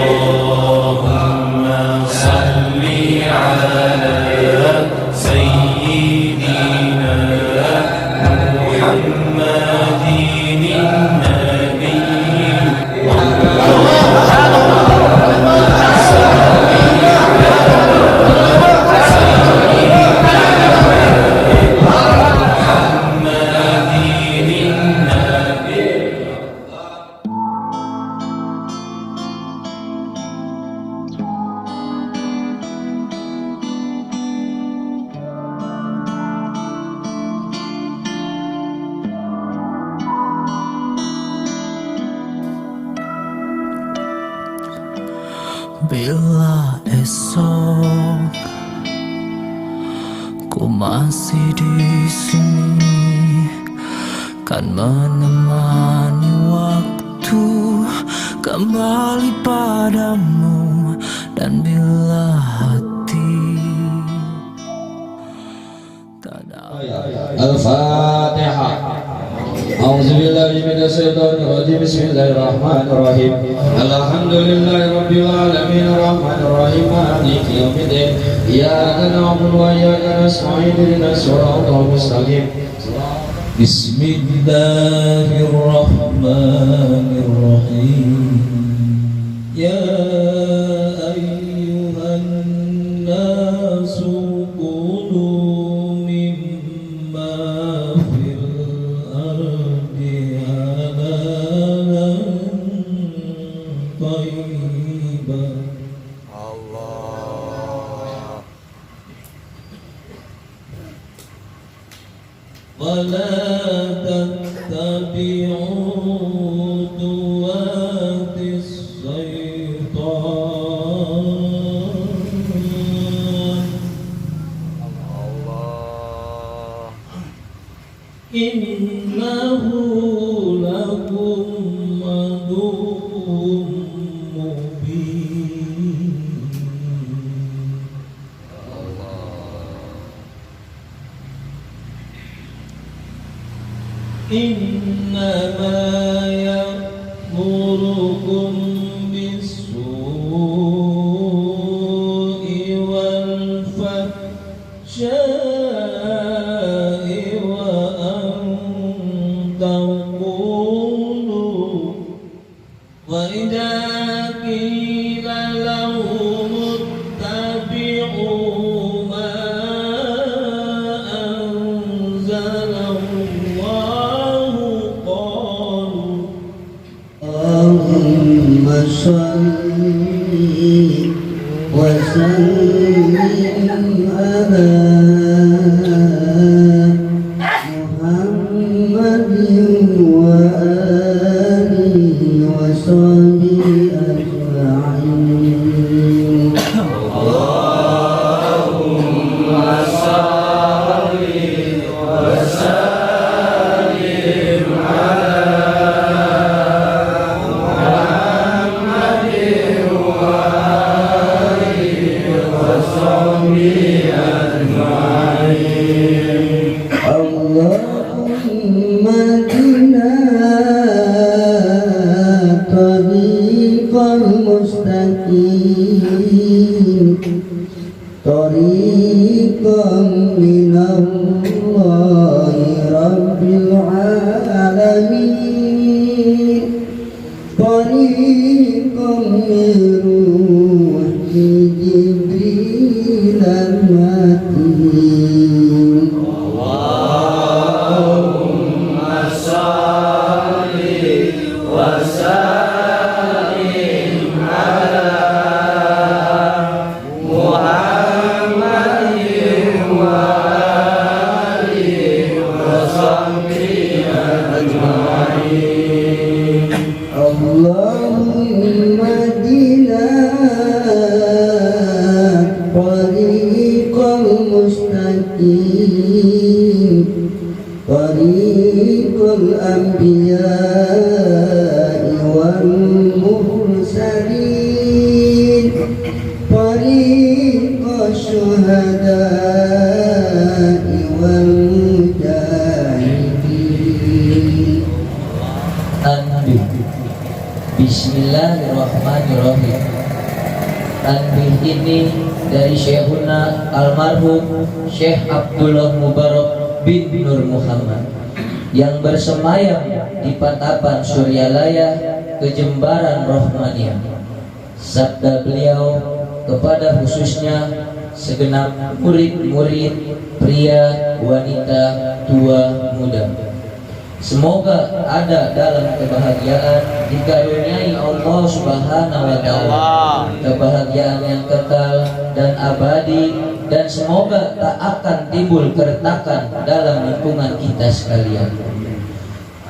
اللهم صل على سيدنا محمد النبي Bila esok ku masih di sini, kan menemani waktu kembali padamu. Dan bila hati tak ada Al-Fatihah. A'udzubillahi minasyaitonir rajim. Bismillahirrahmanirrahim. Alhamdulillahirabbil alamin arrahmanir rahim maliki yaumiddin. Iyyaka na'budu wa iyyaka nasta'in ihdinas siratal mustaqim. Bismillahirrahmanirrahim. Ya ayyuhan nasu qulu mimma fil ardi halalan thayyiban. Allah wa la tattabi'u khutuwatis syaitan. Allah innahu lakum aduwwun mubin. Innama ya'murukum bis-su'i wal fahsya'i wa an taqulu wa idza qila lahum ittabi'u ma Allahumma shalli wa sallim ala Muhammadin wa alihi wa sahbihi ajma'in. Allahumma shalli wa sallim ala Allahumma dina tariqal mustaqim, tariqan minallahi rabbil alamin, tariqan min ruhi Jibril al-matin. Allahumma dina tariqal mustaqim, tariqal anbiya'i wal mursalin, tariqal syuhada'i wal mujahidin. Bismillah. Bismillahirrahmanirrahim. Tanbih ini dari Syekhuna almarhum Syekh Abdullah Mubarak bin Nur Muhammad yang bersemayam di Patapan Suryalaya, Kejembaran Rahmaniyah. Sabda beliau kepada khususnya segenap murid-murid pria, wanita, tua, muda. Semoga ada dalam kebahagiaan, dikaruniai Allah Subhanahu wa Ta'ala kebahagiaan yang kekal dan abadi, dan semoga tak akan timbul keretakan dalam lingkungan kita sekalian.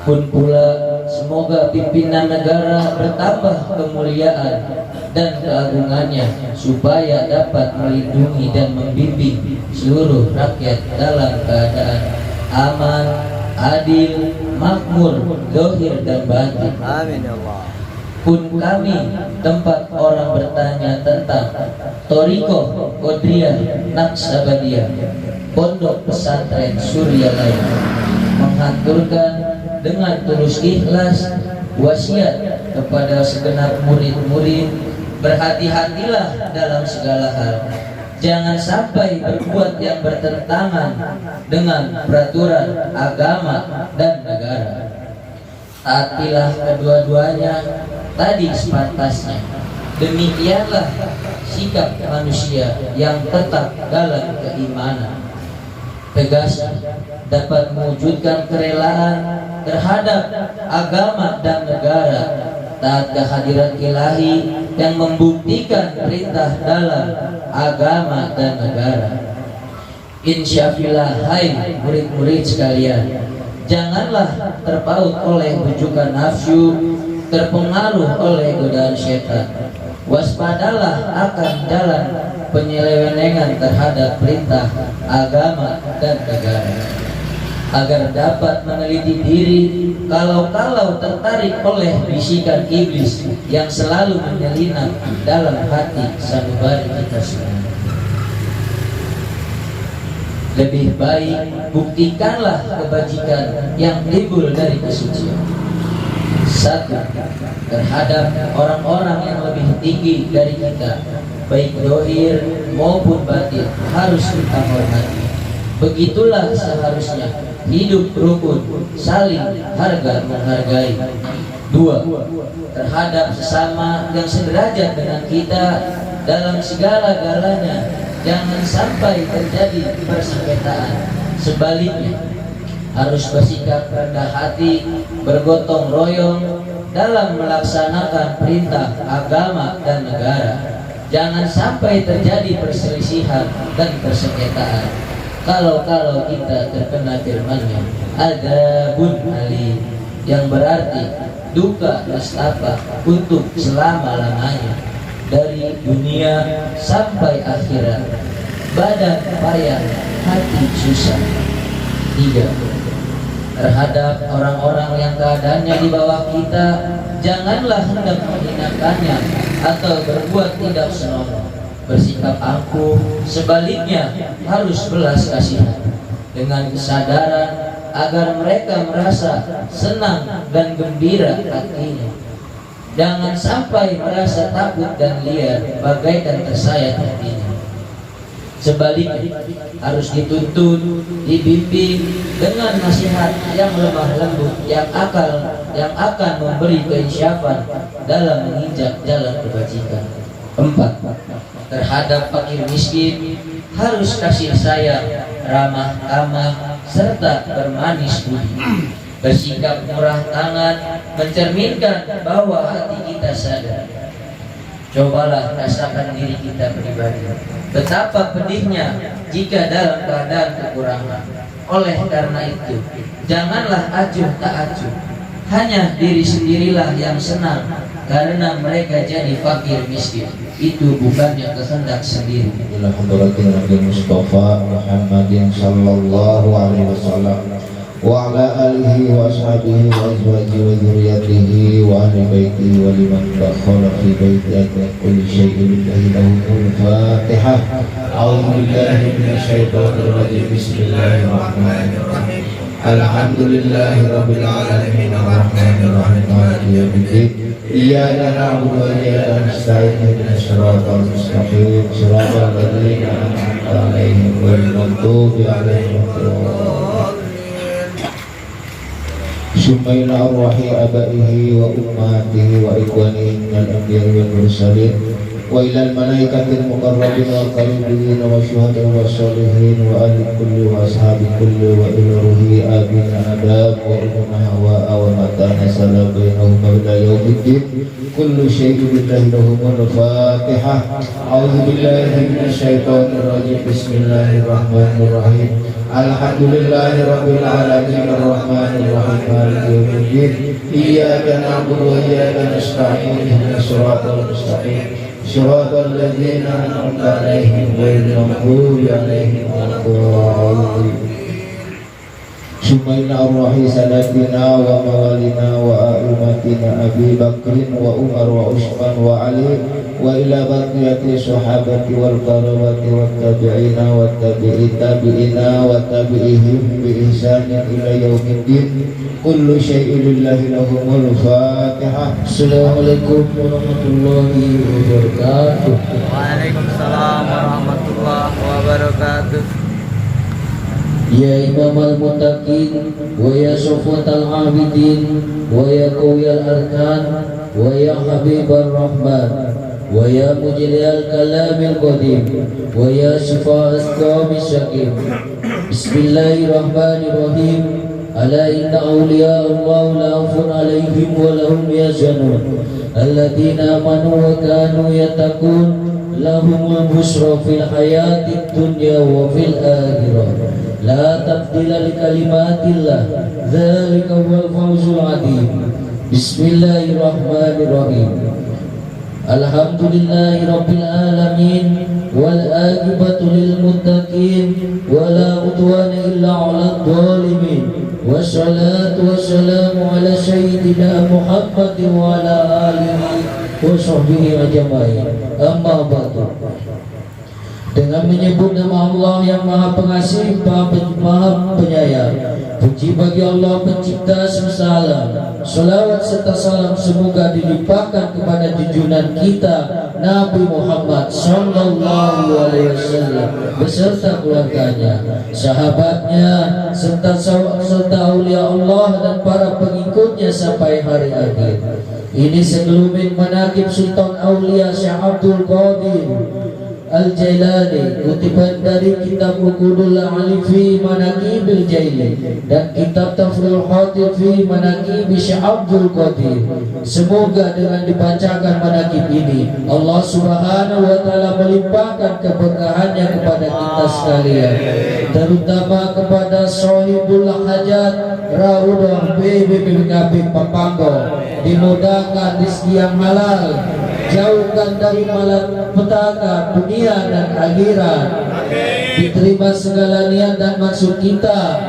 Pun pula semoga pimpinan negara bertambah kemuliaan dan keagungannya, supaya dapat melindungi dan membimbing seluruh rakyat dalam keadaan aman, adil, makmur, zahir dan batin. Amin ya Allah. Pun kami tempat orang bertanya tentang Thariqah Qadiriyah Naqsabandiyah, Pondok Pesantren Suryalaya, menghaturkan dengan tulus ikhlas wasiat kepada segenap murid-murid, berhati-hatilah dalam segala hal. Jangan sampai berbuat yang bertentangan dengan peraturan agama dan negara. Taatilah kedua-duanya tadi sepantasnya. Demikianlah sikap manusia yang tetap dalam keimanan, tegas dapat mewujudkan kerelaan terhadap agama dan negara, taat kehadirat ilahi yang membuktikan perintah dalam agama dan negara. Insyaallah, hai murid-murid sekalian, janganlah terpaut oleh bujukan nafsu, terpengaruh oleh godaan syaitan. Waspadalah akan jalan penyelewengan terhadap perintah agama dan negara, agar dapat meneliti diri kalau tertarik oleh bisikan iblis yang selalu menyelinap dalam hati sanubari kita semua. Lebih baik buktikanlah kebajikan yang timbul dari kesucian. Satu, terhadap orang-orang yang lebih tinggi dari kita, baik zahir maupun batin, harus kita hormati. Begitulah seharusnya hidup rukun, saling harga menghargai. Dua, terhadap sesama yang sederajat dengan kita dalam segala-galanya, jangan sampai terjadi persengketaan. Sebaliknya, harus bersikap rendah hati, bergotong royong dalam melaksanakan perintah agama dan negara. Jangan sampai terjadi perselisihan dan persengketaan. Kalau kita terkena firman-Nya, adzabun alim, yang berarti duka nestapa untuk selama-lamanya, dari dunia sampai akhirat. Badan payah, hati susah. Tiga, terhadap orang-orang yang keadaannya di bawah kita, janganlah hendak menghinakannya atau berbuat tidak senonoh. Bersikap angkuh, sebaliknya harus belas kasihan dengan kesadaran agar mereka merasa senang dan gembira hatinya. Jangan sampai merasa takut dan liar bagaikan tersayat hatinya. Sebaliknya harus dituntun, dibimbing dengan nasihat yang lemah lembut, yang akan memberi keinsyafan dalam menginjak jalan kebajikan. Empat, terhadap fakir miskin harus kasih sayang, ramah tamah, serta bermanis budi. Bersikap murah tangan mencerminkan bahwa hati kita sadar. Cobalah rasakan diri kita pribadi, betapa pedihnya jika dalam keadaan kekurangan. Oleh karena itu, janganlah acuh tak acuh. Hanya diri sendirilah yang senang karena mereka jadi fakir miskin. Itu bukannya kehendak sendiri. Alhamdulillah Mustafa Muhammadin sallallahu alaihi wasallam wa ala alihi wa ashabihi wa azwajihi wa dzurriyyatihi wa ahli baitihi wa liman dakhala fi baitihi min kulli shay'in lahu al-Fatihah. A'udzu billahi minasy syaithanir rajim. Bismillahirrahmanirrahim. Alhamdulillahirabbil alamin arrahmanir rahim maliki yaumiddin. iyyaka na'budu wa iyyaka nasta'in ihdinas siratal mustaqim siratal ladzina an'amta 'alaihim ghairil maghdubi 'alaihim waladdallin. Summa ila arwahi abaihi wa ummatihi wa ikhwanihi minal anbiya'i wal mursalin wa ilal malaikatil muqarrabin wa qaribin wa syuhada wa sholihin wa ahli kulli wa ashabi kulli wa ila ruhi abina adam wa umma hawa wa matana salam bainahum ila yaumiddin kullu syai'in billahi lahumul fatihah. A'udzu billahi minasy syaithanir rajim. Bismillahirrahmanirrahim. Alhamdulillahi rabbil alamin arrahmanir rahim maliki yaumiddin iyyaka na'budu wa iyyaka nasta'in ihdinas siratal mustaqim siratal ladzina an'amta 'alaihim ghairil maghdubi 'alaihim waladdallin. Summa inna arwahi sadatina wa mawalina wa a'immatina Abi Bakrin wa Umar wa Utsman wa Ali wa ila baqiyati sahabati wal qarabati wat tabi'ina wat tabi'ina wa tabi'ihim bi ihsanin ila yaumiddin kullu syai'in lillahi lahumul fatihah. Assalamualaikum warahmatullahi wabarakatuh. Waalaikumsalam warahmatullahi wabarakatuh. Ya Imam al-Muttaqin wa ya Shufatal Abidin wa ya Qawiyal Arkan wa ya Habibur Rahman wa ya Mujliyal Kalamil Qadim wa ya Shifa Asqami Syakim. Bismillahirrahmanirrahim. Ala inna awliya Allah la khawfun alaihim wa lahum yahzanun alladziina amanu wa kanu yattaqun lahumul busyra fil hayatid dunya wa fil akhirah. La tabdila li kalimatillah dzalika huwal fawzul adzim. Bismillahirrahmanirrahim. Alhamdulillahi rabbil alamin wal aqibatu lil muttaqin wala udwana illa 'alal zalimin. Wassalatu wassalamu ala sayyidina Muhammadin wa ala alihi wa sahbihi ajma'in. Amma ba'du. Dengan menyebut nama Allah yang Maha Pengasih, Maha Penyayang. Puji bagi Allah Pencipta semesta alam. Salawat serta salam semoga dilimpahkan kepada junjungan kita Nabi Muhammad sallallahu alaihi wasallam beserta keluarganya, sahabatnya, serta aulia Allah dan para pengikutnya sampai hari akhir. Ini segelumit manaqib Sultan Aulia Syekh Abdul Qadir Al-Jailani, kutipan dari kitab Uqudul Ali fi Manaqibil Jaili dan kitab Tafsirul Khatir fi Manaqib Syekh Abdul Qadir. Semoga dengan dibacakan manaqib ini Allah Subhanahu wa taala melimpahkan keberkahannya kepada kita sekalian, terutama kepada Shahibul Hajat Raudah BPKB Papanggo, dimudahkan rezeki yang halal, jauhkan dari malapetaka dunia dan akhirat, diterima segala niat dan maksud kita,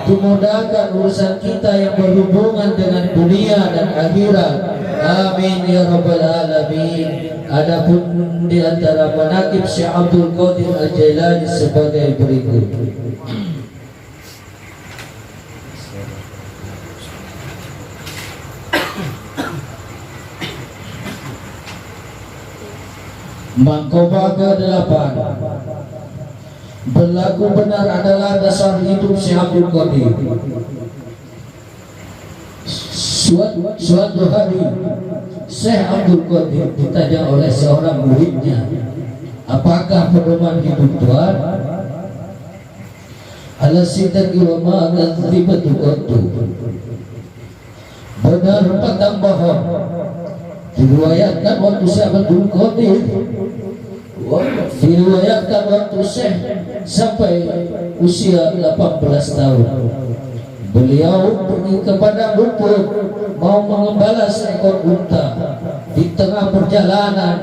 dimudahkan urusan kita yang berhubungan dengan dunia dan akhirat. Amin ya rabbal alamin. Adapun di antara manaqib Syekh Abdul Qadir Al-Jailani sebagai berikut. Mangkoba ke-8. Berlaku benar adalah dasar hidup Syekh Abdul Qadir. Suatu hari Syekh Abdul Qadir ditanya oleh seorang muridnya, apakah pedoman hidup Tuhan? Ala-sidaqi wa ma'akadzibatu qattu. Benar patang bohong. Diriwayatkan waktu Syekh Abdul Qadir, diriwayatkan waktu Syekh sampai usia 18 tahun. Beliau pergi ke padang rumput mau mengembala seekor unta. Di tengah perjalanan,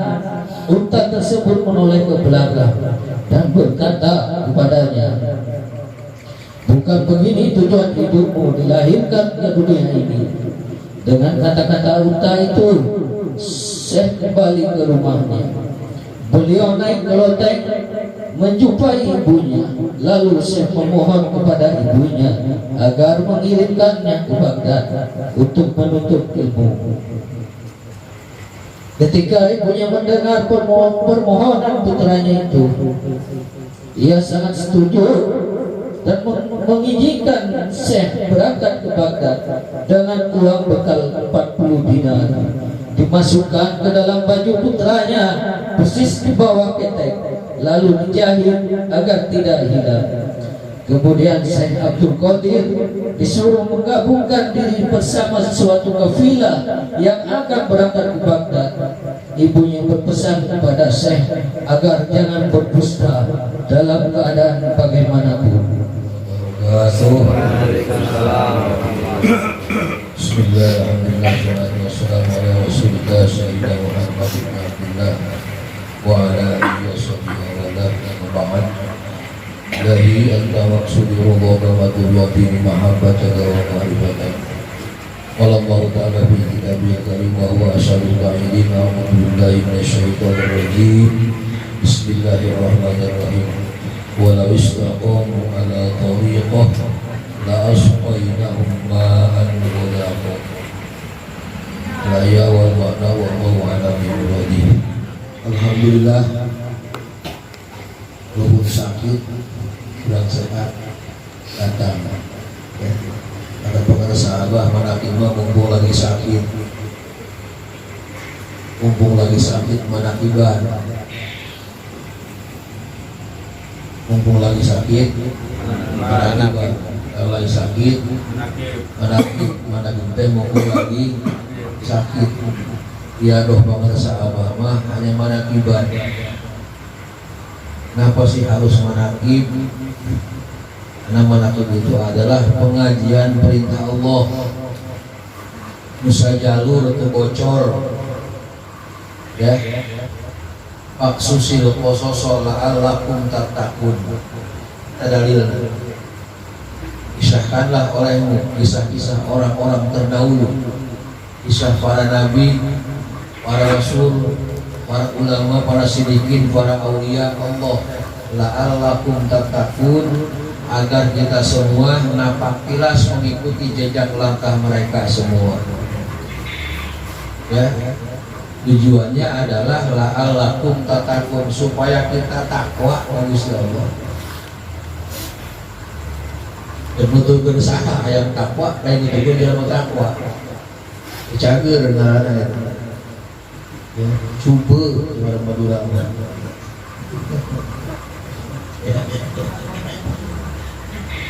unta tersebut menoleh ke belakang dan berkata kepadanya, bukan begini tujuan hidupmu, dilahirkan ke dunia ini. Dengan kata-kata unta itu, Syekh kembali ke rumahnya. Beliau naik ke loteng menjumpai ibunya. Lalu Syekh memohon kepada ibunya agar mengirimkannya ke Baghdad untuk menuntut ilmu. Ketika ibunya mendengar permohonan putranya itu, ia sangat setuju dan mengizinkan Syekh berangkat ke Baghdad dengan uang bekal 40 dinar, dimasukkan ke dalam baju putranya persis di bawah ketek, lalu dijahit agar tidak hilang. Kemudian Syekh Abdul Qadir disuruh menggabungkan diri bersama suatu kafilah yang akan berangkat ke Baghdad. Ibunya berpesan kepada Syekh agar jangan berdusta dalam keadaan bagaimanapun. Bismillahirrahmanirrahim. Wassalamu ala rasulillah sayyidina Muhammad bin Abdullah wa ala alihi washabbihi wa ba'd. Ilahi anta maqsudi ridha wa tuwati mahabbataka wa ma'rifatan. Wallahu ta'ala fi kitabil karim wa huwa asyarul qa'idin. A'udzu billahi minasyaitonir rajim. Bismillahirrahmanirrahim. Walau istaqamu ala tariqah la asqainahum ma'an ghadaqa. La ya wal ma'na wa huwa ala muradihi. Alhamdulillah, walaupun sakit kurang sehat datang ya. Ada pengaruh sahabat manakibah mumpung lagi sakit, manakibah mumpung lagi sakit manakibah, kalau lagi sakit manakib teh mumpung lagi sakit. Ya doh pengaruh sahabat mah hanya manakibah. Kenapa sih harus manakib? Karena manakib itu adalah pengajian perintah Allah. Nusa jalur atau bocor ya. Paksusil qososo la'allakum tattaqun. Dalil. Kisahkanlah olehmu kisah-kisah orang-orang terdahulu, kisah para nabi, para rasul, para ulama, para sidikin, para aulia Allah. La'allakum tattaqun, agar kita semua napak tilas mengikuti jejak langkah mereka semua. Ya, tujuannya adalah la'allakum tattaqun, supaya kita takwa kepada Allah. Dan betul berusaha yang takwa, lain itu pun dalam takwa. Cager dengan ya, coba kepada Madura.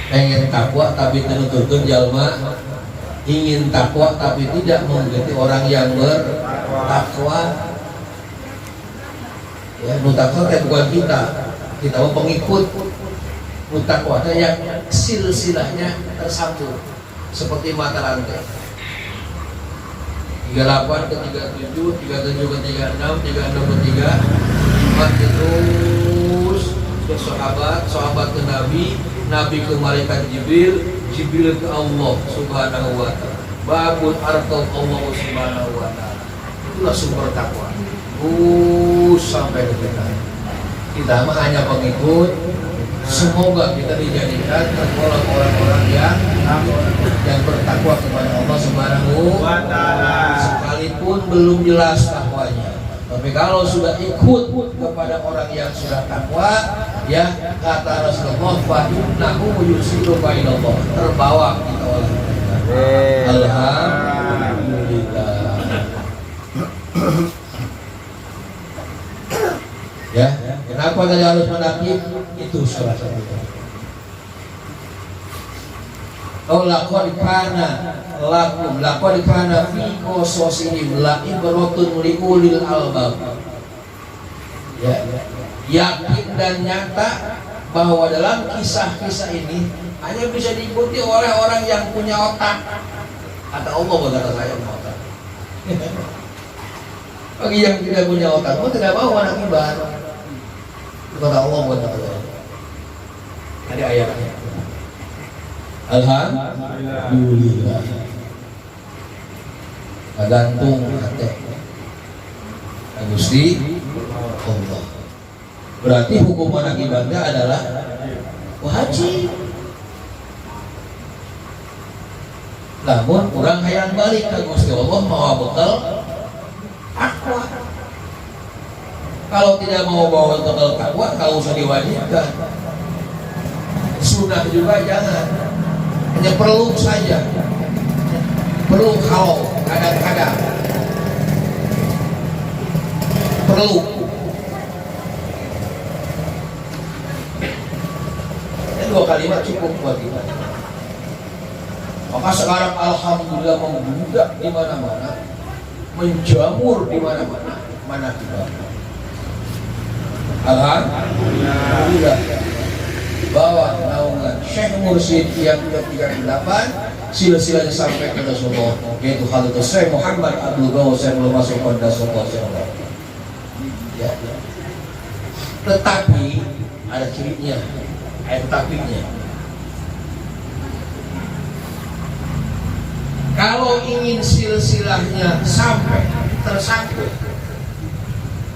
Pengen takwa tapi tentukan jalma ingin takwa tapi tidak menjadi orang yang bertakwa. Ya, nutakwa itu bukan kita mau pengikut. Nutakwa itu yang silsilahnya tersambung seperti mata rantai. 38 ke 37, 37 ke 36, 36 ke 34 terus ke sahabat ke Nabi, Nabi ke malaikat Jibril, Jibril ke Allah Subhanahu wa ta'ala. Babul arqam Allah Subhanahu wa ta'ala. Itulah sumber takwa. Sampai ke kita. Kita mah hanya pengikut. Semoga kita dijadikan tergolong orang-orang yang bertakwa kepada Allah Subhanahu wa ta'ala. Sekalipun belum jelas takwanya, tapi kalau sudah ikut kepada orang yang sudah takwa, ya kata Rasulullah, fa innahu yusiru bainallah, terbawa kita oleh alhamdulillah. Ya, kenapa tadi harus menakib? Itu salah satunya. Oh, laqad kana fi qasasihim la'ibratun liulil albab. Ya, yakin dan nyata bahwa dalam kisah-kisah ini hanya bisa diikuti oleh orang yang punya otak. Kata Allah, berkata saya punya otak. Bagi yang tidak punya otak, tidak mau anak ibadah. Kata Allah buat kita. Ada ayatnya. Alhamdulillah. Gantung hati Gusti Allah. Berarti hukum anak ibadah adalah wajib. Namun kurang hayang balik ke Gusti Allah mau bekal takwa. Kalau tidak mau bawa tanggal takwa, kalau usah diwajibkan. Sunnah juga jangan, hanya perlu saja, perlu kalau kadang-kadang perlu. Ini 2 kalimat cukup buat kita. Maka sekarang alhamdulillah membludak di mana-mana, menjamur di mana-mana, mana kita. Alhamdulillah. Bawah naungan Syekh Mursyid yang ke-38, silsilahnya sampai ke Rasulullah, yaitu Hadratus Syekh Muhammad Abdul Ghaus Syekh Masuk Rasulullah. Ya. Tetapi ada cirinya, ada tetapinya. Kalau ingin silsilahnya sampai tersangkut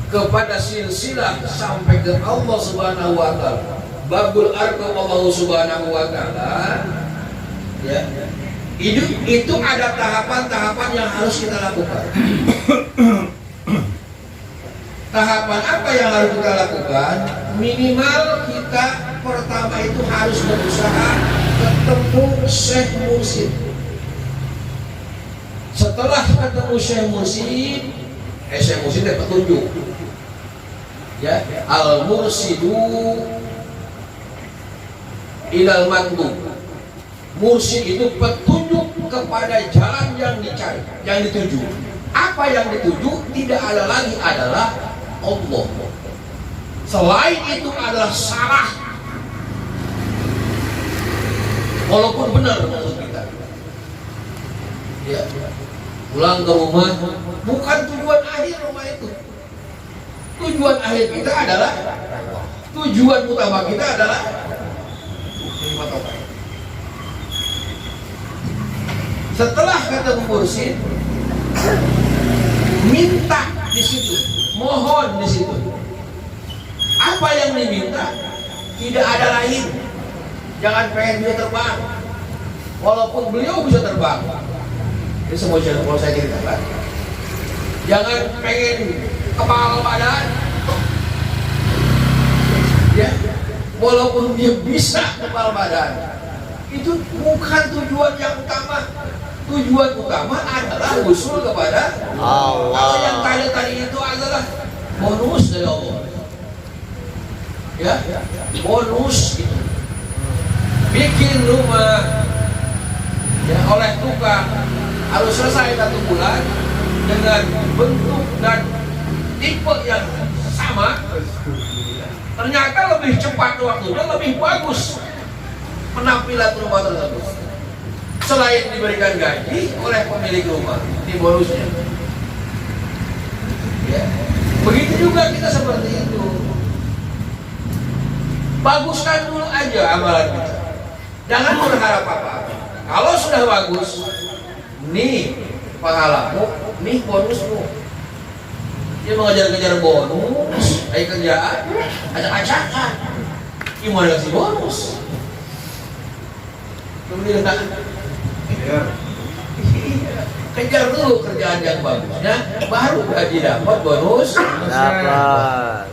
kepada silsilah sampai ke Allah Subhanahu wa taala, babul arqam Allah Subhanahu wa taala, ya. Itu ada tahapan-tahapan yang harus kita lakukan. Tahapan apa yang harus kita lakukan? Minimal kita pertama itu harus berusaha ketemu Syekh Mursyid. Setelah ketemu Syekh Mursyid, Syekh Mursyid dapat petunjuk. Ya, al-mursidu ilal matlub. Mursyid itu petunjuk kepada jalan yang dicari, yang dituju. Apa yang dituju tidak ada lagi adalah Allah. Selain itu adalah salah, walaupun benar menurut kita. Ya, pulang ke rumah bukan tujuan akhir rumah itu. Tujuan akhir kita adalah, tujuan utama kita adalah setelah ketemu mursyid, minta di situ, mohon di situ. Apa yang diminta? Tidak ada lain. Jangan pengen dia terbang, walaupun beliau bisa terbang. Ini semua kalau saya ceritakan. Jangan pengen kepala badan, ya, walaupun dia bisa kepala badan. Itu bukan tujuan yang utama. Tujuan utama adalah usul kepada Allah. Kalau yang tadi itu adalah bonus dari Allah. Ya, bonus itu. Bikin rumah, ya, oleh tukang harus selesai 1 bulan dengan bentuk dan tipe yang sama. Ternyata lebih cepat waktunya, lebih bagus penampilan rumah tersebut. Selain diberikan gaji oleh pemilik rumah, ini bonusnya. Ya. Begitu juga kita seperti itu. Baguskan dulu aja amalan kita. Jangan berharap apa-apa. Kalau sudah bagus, nih pahalamu, nih bonusmu. Dia mengejar-kejar bonus, ada kerjaan, acak-acakan. Gimana kasih bonus? Kemudian kejar dulu kerjaan yang bagusnya, baru gaji dapat, bonus Dapat.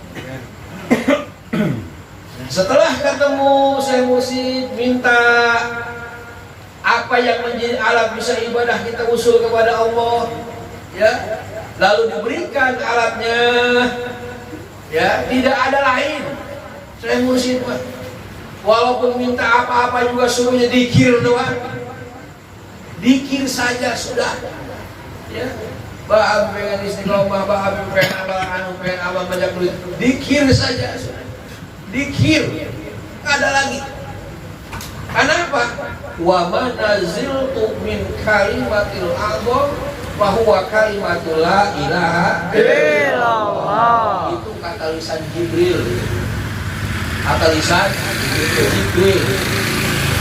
Setelah ketemu Syekh Mursyid, minta apa yang menjadi alat bisa ibadah kita usul kepada Allah, ya, lalu diberikan alatnya, ya, tidak ada lain. Syekh Mursyid, walaupun minta apa-apa juga suruhnya dikir doang, dikir saja sudah, ya. Bah pengen istiqomah, bah pengen amal banyak duit, dikir saja sudah. Dikir, nggak ada lagi. Kenapa? Wa manaziltu min kalimatil azam wa huwa kalimatul la ilaha illallah. Itu kata lisan Jibril. Kata lisan Jibril.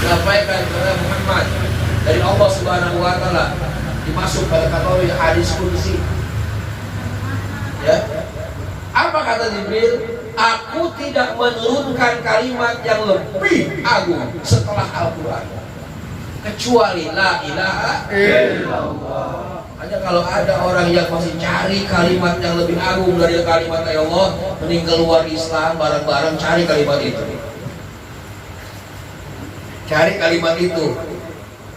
Disampaikan kepada Muhammad dari Allah Subhanahu wa taala, dimasuk pada kategori hadis qudsi. Ya. Apa kata Jibril? Aku tidak menurunkan kalimat yang lebih agung setelah Al-Quran kecuali la ilaha illallah. Hanya kalau ada orang yang masih cari kalimat yang lebih agung dari kalimat Allah, mending keluar Islam bareng-bareng cari kalimat itu. Cari kalimat itu.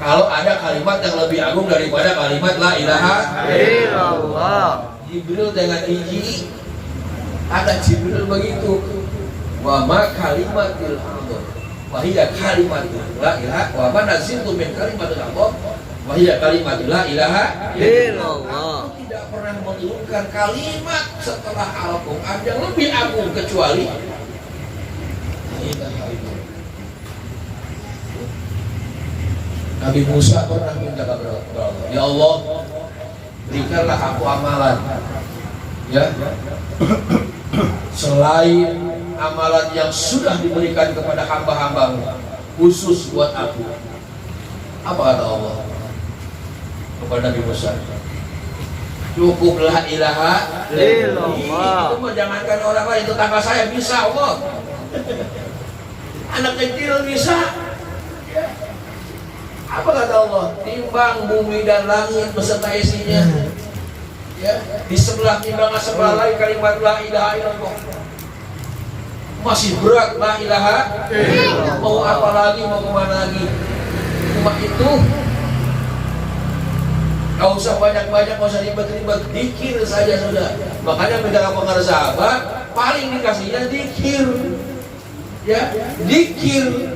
Kalau ada kalimat yang lebih agung daripada kalimat la ilaha illallah. Jibril dengan iji, ada Jibril begitu. Wa ma kalimatil Allah, wa hiya kalimatul la ilaha wa ma naziltu min kalimatil Allah, wa hiya kalimatul la ilaha Illallah. Aku tidak pernah menurunkan kalimat setelah Al-Quran yang lebih agung kecuali la ilaha illallah. Nabi Musa pernah minta kepada Allah, ya Allah, berikanlah aku amalan, ya, selain amalan yang sudah diberikan kepada hamba-hambamu, khusus buat aku. Apa kata Allah kepada Nabi Musa? Cukuplah ilaha illallah. Itu mah jangankan orang lain, tetangga saya bisa Allah. Anak kecil bisa. Apa kata Allah? Timbang bumi dan langit beserta isinya. Ya, di sebelah timbangan sebelah lain kalimat la ilaha illallah. Masih berat la ilaha illallah. Mau apa lagi, mau kemana lagi? Cuma itu. Gak usah banyak-banyak, gak usah ribet-ribet, dikir saja sudah. Makanya menjaga pengaruh sahabat paling dikasihnya dikir. Ya, dikir.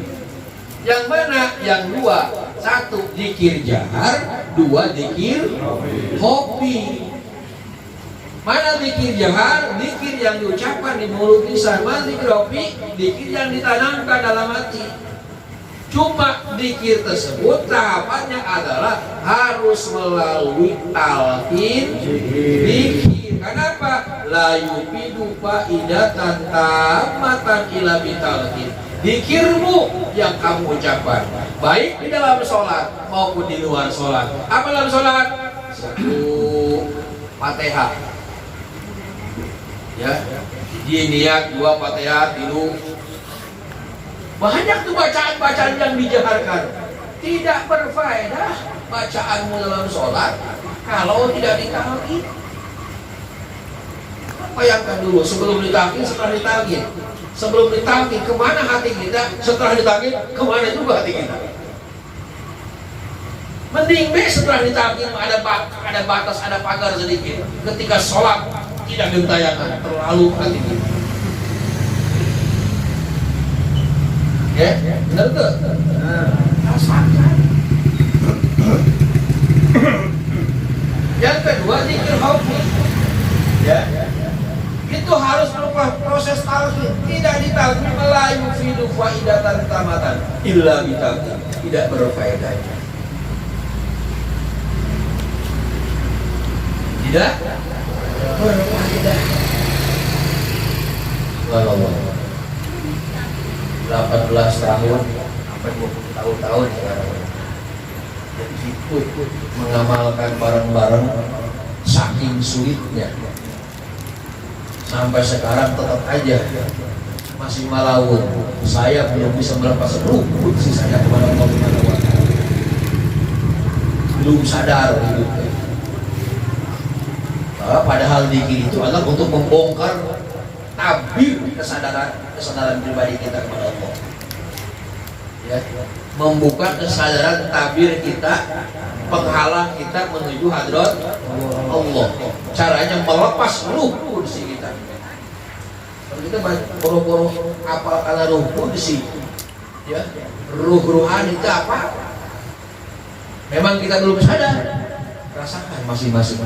Yang mana? Yang dua. Satu dikir jahar, dua dikir kopi. Mana dikir jahar? Dikir yang diucapkan di mulut lisan. Mana dikir kopi? Dikir yang ditanamkan dalam hati. Cuma dikir tersebut tahapannya adalah harus melalui talqin dikir. Kenapa? La yufidu faidatan tamatan ila bitalqin. Dikirmu yang kamu ucapkan, baik di dalam sholat maupun di luar sholat. Apa dalam sholat? Satu Fatihah, ya, niat dua Fatihah, tilu. Banyak tuh bacaan-bacaan yang dijaharkan, tidak berfaedah bacaanmu dalam sholat kalau tidak ditalqin. Bayangkan dulu sebelum ditalqin, setelah ditalqin. Sebelum ditalqin kemana hati kita, setelah ditalqin kemana juga hati kita. Mending setelah ditalqin ada batas, ada pagar sedikit. Ketika sholat tidak gentayangan terlalu hati kita. Ya, benar tuh. Rasakan. Yang kedua zikir hobi. Ya. Itu harus berupa proses talqin. Tidak ditalqin melayu fidu faidatan tamatan illa bitalqin, tidak berfaedah. Tidak berfaedah. Subhanallah. 18 tahun sampai 20 tahun sekarang. Jadi ikut mengamalkan bareng-bareng saking sulitnya. Sampai sekarang tetap aja masih malaun. Saya belum bisa melepas rukun sisanya kepada Allah Subhanahu wa Ta'ala. Belum sadar hidupnya. Padahal dikir itu adalah untuk membongkar tabir kesadaran pribadi kita kepada Allah. Ya, membuka kesadaran tabir kita, penghalang kita menuju hadrat Allah. Caranya melepas ruh kursi kita. Kalau kita boro-boro apal karena ruh kursi, ya, ruh ruhani itu apa? Memang kita belum sadar. Rasakan masing-masing.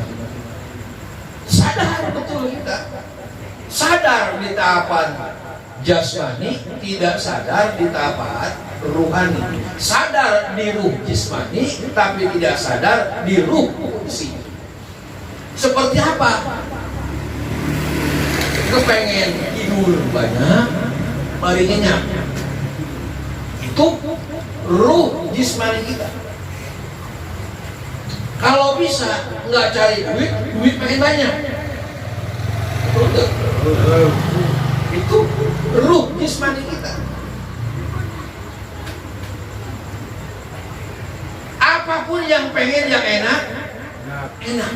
Sadar betul kita. Sadar di tahapan jasmani, tidak sadar di tahapan ruhani. Sadar di ruh jasmani, tapi tidak sadar di ruh kursi. Seperti apa? Kepengen tidur banyak, mari nyenyak. Itu ruh jasmani kita. Kalau bisa nggak cari duit, duit makin banyak. Itu ruh jasmani kita. Apapun yang pengen yang enak, enak.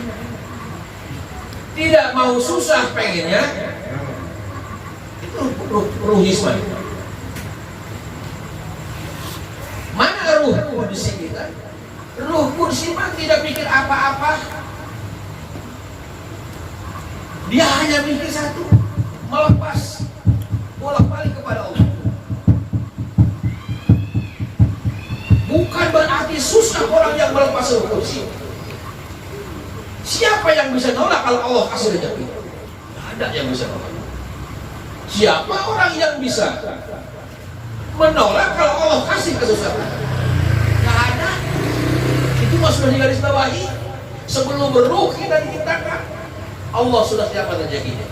Tidak mau susah pengennya, itu ruh jismani. Mana ruh kudsi kita? Ruh kudsi mah tidak pikir apa-apa. Dia hanya mikir satu, melepas bolak-balik kepada Allah. Bukan berarti susah orang yang melepas ruh kudsi. Siapa yang bisa nolak kalau Allah kasih rezeki? Tidak ada yang bisa nolak. Siapa orang yang bisa menolak kalau Allah kasih kesusahan? Tidak ada. Itu sudah digarisbawahi. Sebelum beruh kita diciptakan, Allah sudah siapkan rezekinya.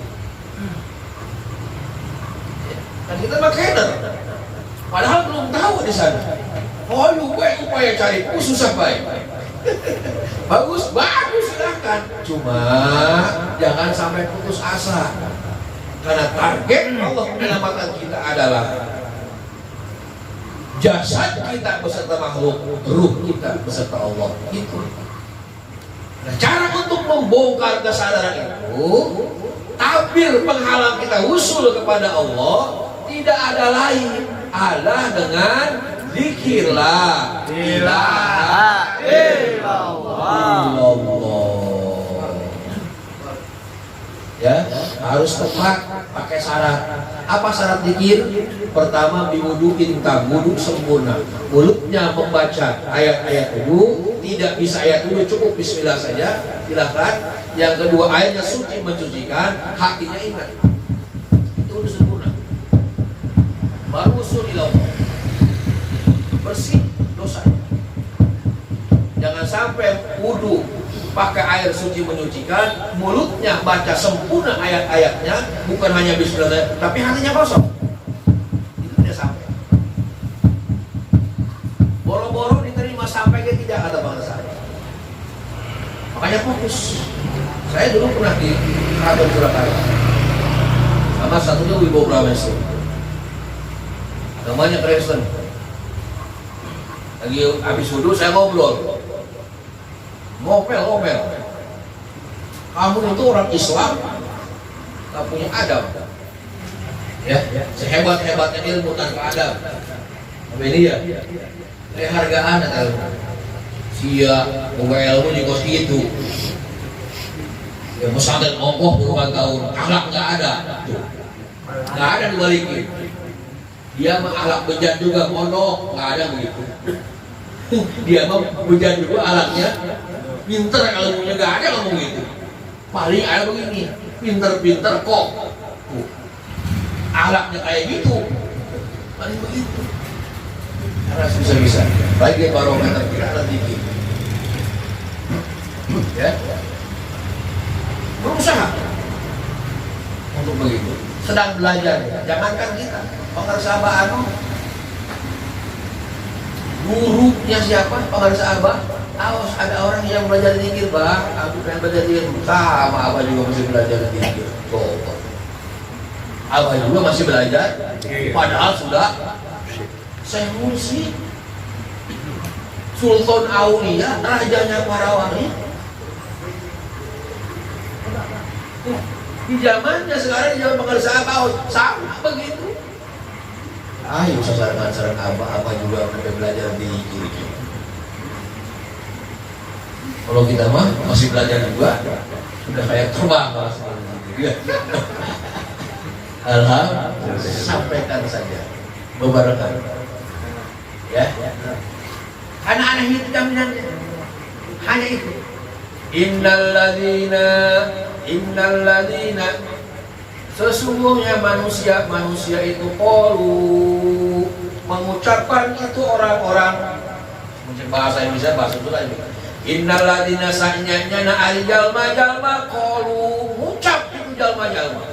Dan kita makener, padahal belum tahu di sana. Oh, upaya cari susah baik. Bagus, silahkan. Cuma jangan sampai putus asa. Karena target Allah menyelamatkan kita adalah jasad kita beserta makhluk, ruh kita beserta Allah. Itu. Nah, cara untuk membongkar kesadaran itu, tabir penghalang kita usul kepada Allah tidak ada lain, adalah dengan zikir la ilaha illallah. Ya, harus tepat, pakai syarat. Apa syarat zikir? Pertama, biwudu'in tam, wudu sempurna. Mulutnya membaca ayat-ayat wudu, tidak bisa ayat wudu, cukup bismillah saja, silakan. Yang kedua, ayatnya suci mencucikan, hatinya ingat. Itu wudu sempurna. Baru usul ilallah. Bersih dosanya. Jangan sampai wudu pakai air suci menyucikan, mulutnya baca sempurna ayat-ayatnya, bukan hanya bismillah, tapi hatinya kosong. Itu tidak sampai. Boro-boro diterima sampai ke tidak, kata bangsa saya. Makanya fokus. Saya dulu pernah di Keraton Surakarta sama satunya Wibowo Bramesti, namanya Kristen. Lagi habis wudhu saya ngobrol, ngopel. Kamu itu orang Islam, gak punya adab. Ya, sehebat-hebatnya ilmu tanpa adab. Apa ini ya? Hargaan atau sia, buka ilmu di kos gitu. Ya, pesantren ongkoh puluhan tahun, akhlak gak ada. Gak ada dibalikin. Dia mah akhlak bejat juga, mondok, gak ada begitu. Dia mah bejat juga akhlaknya. Pinter kalau punya gak ada ngomong gitu. Paling ada begini, pinter kok. Ahlaknya kayak gitu. Paling begitu. Karena bisa-bisa. Bagi barometer kita ada tinggi. Ya. Berusaha untuk begitu. Sedang belajar. Jangankan kita. Pengarsa Abah Anu. Gurunya siapa? Pengarsa Abah. Awas, ada orang yang belajar zikir, Bang. Aku pengen belajar zikir. Sama Abah juga masih belajar zikir. Abah juga masih belajar. Padahal sudah saya musik. Sultan Aulia, rajanya para wali. Di zamannya sekarang, di zaman pengarsa Abah sama begitu. Ayo sasaran Abah juga pengen belajar zikir. Kalau kita mah masih belajar juga, sudah kayak terbang. Alhamdulillah, sampaikan saja, bebarengan. Ya, anak-anak itu jaminannya hanya itu. Innalladzina, sesungguhnya manusia itu qalu, mengucapkan itu orang-orang. Mungkin bahasa Indonesia, bahasa itu lain. Innalladzina sa'nyanya na ahli jalma qalu, ngucap itu jalma-jalma.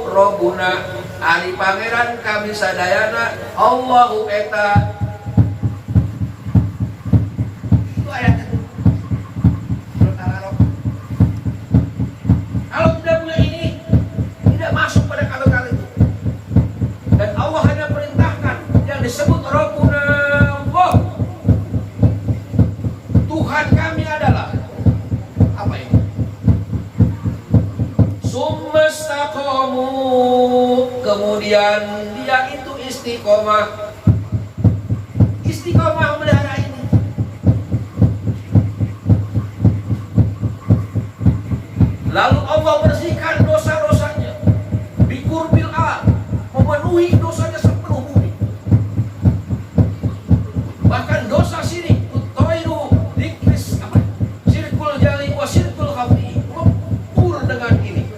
Rabbuna ahli pangeran kami sadayana Allahu eta. Itu ayatnya. Kalau tidak punya ini, tidak masuk pada kata-kata itu. Dan Allah hanya perintahkan yang disebut Rabbuna Allah, Tuhan kami Summastaqamu, kemudian dia itu istiqomah. Istiqomah melihara ini. Lalu Allah bersihkan dosa-dosanya. Biqurbil al, memenuhi dosanya sepenuh bumi. Bahkan dosa syirik, utoiru, dikris, syirkul jali wa syirkul khafi, pur dengan ini.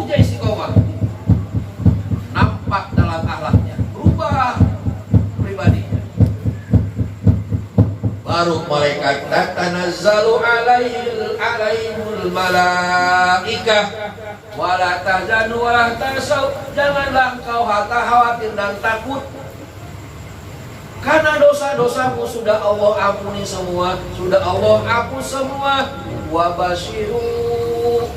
Jadi istiqomah. Nampak dalam akhlaknya, berubah pribadinya. Baru malaikat tatanazzalu alaihimul malaikah wala tahzanu wala tahzau, janganlah engkau khawatir dan takut, karena dosa-dosamu sudah Allah ampuni semua, sudah Allah hapus semua. Wa basyiru